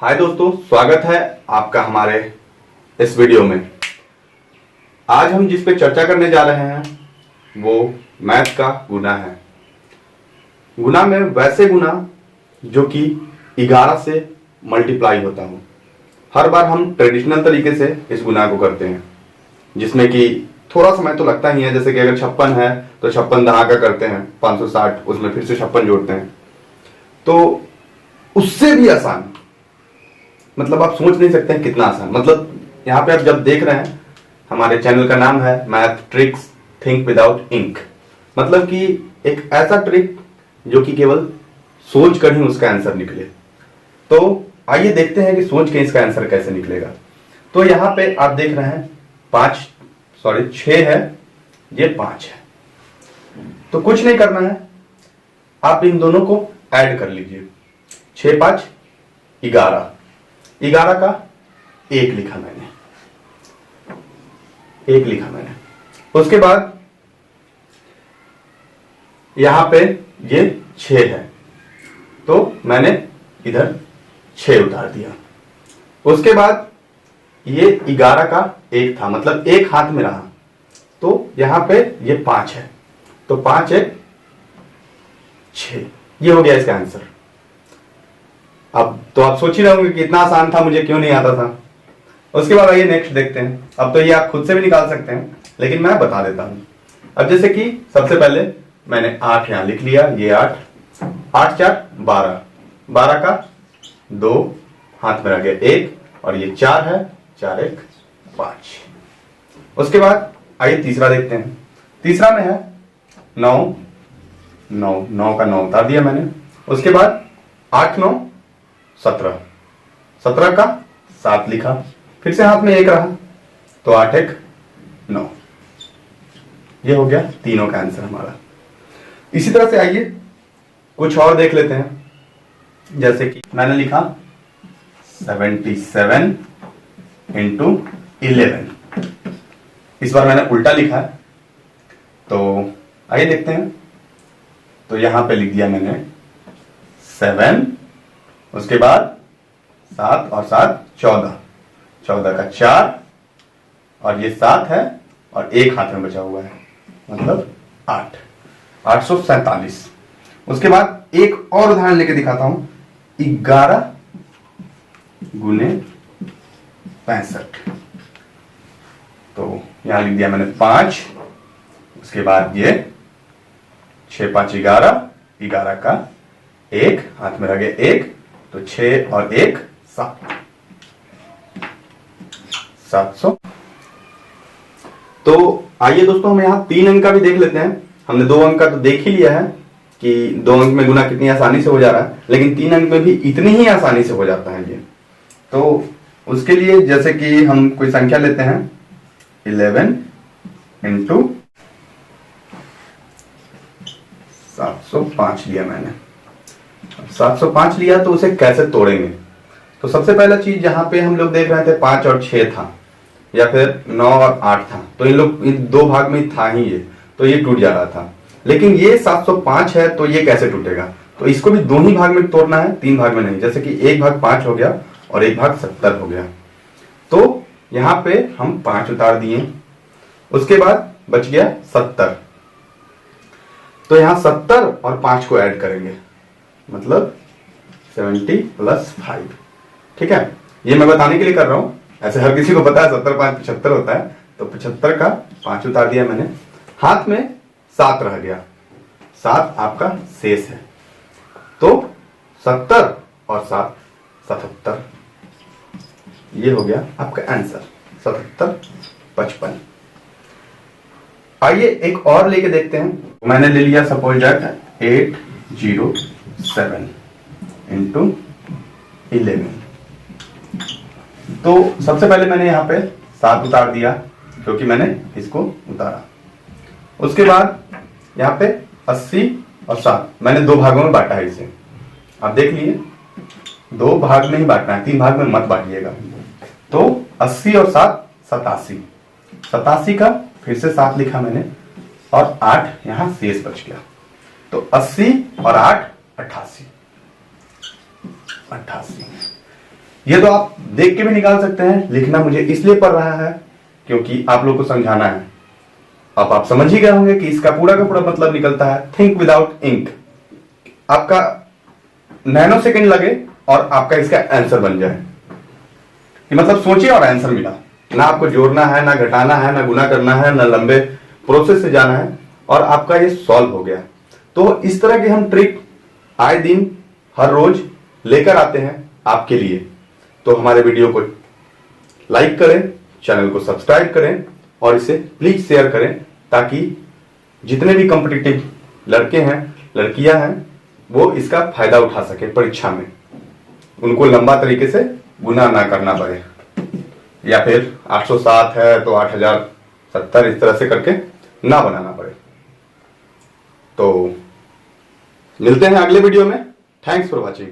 हाय दोस्तों, स्वागत है आपका हमारे इस वीडियो में। आज हम जिस पे चर्चा करने जा रहे हैं वो मैथ का गुना है। गुना में वैसे गुना जो कि 11 से मल्टीप्लाई होता हो। हर बार हम ट्रेडिशनल तरीके से इस गुना को करते हैं जिसमें कि थोड़ा समय तो लगता ही है। जैसे कि अगर 56 है तो 56 दहा का करते हैं 560, उसमें फिर से 56 जोड़ते हैं। तो उससे भी आसान, मतलब आप सोच नहीं सकते हैं कितना आसान। मतलब यहाँ पे आप जब देख रहे हैं, हमारे चैनल का नाम है math tricks think without ink. मतलब कि एक ऐसा ट्रिक जो कि केवल सोच कर ही उसका आंसर निकले। तो आइए देखते हैं कि सोच के इसका आंसर कैसे निकलेगा। तो यहाँ पे आप देख रहे हैं 6 है, ये 5 है। तो कुछ नहीं करना है, आप इन दोनों को ऐड कर लीजिए। 6 5 11, 11 का 1 लिखा मैंने, 1 लिखा मैंने। उसके बाद यहां पे ये 6 है तो मैंने इधर 6 उतार दिया। उसके बाद ये 11 का 1 था, मतलब 1 हाथ में रहा, तो यहां पे ये 5 है, तो 5 1 6, ये हो गया इसका आंसर। अब तो आप सोच ही रहे होंगे कि इतना आसान था, मुझे क्यों नहीं आता था। उसके बाद आइए नेक्स्ट देखते हैं। अब तो ये आप खुद से भी निकाल सकते हैं, लेकिन मैं बता देता हूं। अब जैसे कि सबसे पहले मैंने 8 यहां लिख लिया, ये 8 8 4 12, 12 का 2 हाथ में रह गया 1, और ये 4 है, 4 1 5। उसके बाद आइए तीसरा देखते हैं। तीसरा में है 9 9, 9 का 9 उतार दिया मैंने। उसके बाद 8 9 17, 17 का 7 लिखा, फिर से हाथ में 1 रहा, तो 8 1 9। ये हो गया तीनों का आंसर हमारा। इसी तरह से आइए कुछ और देख लेते हैं। जैसे कि मैंने लिखा 77 इंटू 11। इस बार मैंने उल्टा लिखा है, तो आइए देखते हैं। तो यहां पे लिख दिया मैंने 7, उसके बाद 7 और 7 14, 14 का 4, और ये 7 है और 1 हाथ में बचा हुआ है, मतलब 8, 847। उसके बाद एक और उदाहरण लेके दिखाता हूं, 11 गुने 65। तो यहां लिख दिया मैंने 5, उसके बाद ये 6 5 11, 11 का 1 हाथ में रह गया 1, तो 6 और 1 7, 700। तो आइए दोस्तों, हम यहाँ 3 अंक का भी देख लेते हैं। हमने 2 अंक का तो देख ही लिया है कि 2 अंक में गुना कितनी आसानी से हो जा रहा है, लेकिन 3 अंक में भी इतनी ही आसानी से हो जाता है ये। तो उसके लिए जैसे कि हम कोई संख्या लेते हैं, 11 इंटू 705 लिया मैंने। 705 लिया तो उसे कैसे तोड़ेंगे। तो सबसे पहला चीज जहां पे हम लोग देख रहे थे 5 और 6 था, या फिर 9 और 8 था, तो इन 2 भाग में था ही ये, तो ये टूट जा रहा था। लेकिन ये 705 है तो ये कैसे टूटेगा। तो इसको भी 2 ही भाग में तोड़ना है, 3 भाग में नहीं। जैसे कि 1 भाग 5 हो गया और 1 भाग 70 हो गया, तो यहां पे हम 5 उतार दिए। उसके बाद बच गया 70, तो यहां 70 और 5 को ऐड करेंगे, मतलब 70 + 5। ठीक है, ये मैं बताने के लिए कर रहा हूं, ऐसे हर किसी को पता है 70 5 75 होता है। तो 75 का 5 उतार दिया मैंने, हाथ में 7 रह गया, 7 आपका शेष है, तो 70 और 7 77। ये हो गया आपका आंसर, 77 55। आइए एक और लेके देखते हैं। मैंने ले लिया सपोज दैट 807 इंटू 11। तो सबसे पहले मैंने यहाँ पे 7 उतार दिया क्योंकि मैंने इसको उतारा। उसके बाद यहाँ पे 80 और 7 मैंने 2 भागों में बांटा है इसे। आप देख लिए 2 भाग में ही बांटना है, 3 भाग में मत बांटिएगा। तो 80 और 7 87, 87 का फिर से 7 लिखा मैंने, और 8 यहां शेष बच गया, तो 80 और 8 88। ये तो आप देख के भी निकाल सकते हैं, लिखना मुझे इसलिए पड़ रहा है क्योंकि आप लोग को समझाना है। अब आप समझ ही गए होंगे कि इसका पूरा का पूरा मतलब निकलता है थिंक विदाउट इंक। आपका नैनो सेकंड लगे और आपका इसका आंसर बन जाए, कि मतलब सोचिए और आंसर मिला। ना आपको जोड़ना है, ना घटाना है, ना गुना करना है, ना लंबे प्रोसेस से जाना है, और आपका ये सॉल्व हो गया। तो इस तरह की हम ट्रिक आए दिन हर रोज लेकर आते हैं आपके लिए। तो हमारे वीडियो को लाइक करें, चैनल को सब्सक्राइब करें और इसे प्लीज शेयर करें, ताकि जितने भी कॉम्पिटिटिव लड़के हैं, लड़कियां हैं, वो इसका फायदा उठा सके परीक्षा में। उनको लंबा तरीके से गुना ना करना पड़े, या फिर 807 है तो 8070 इस तरह से करके ना बनाना पड़े। तो मिलते हैं अगले वीडियो में। Thanks for watching.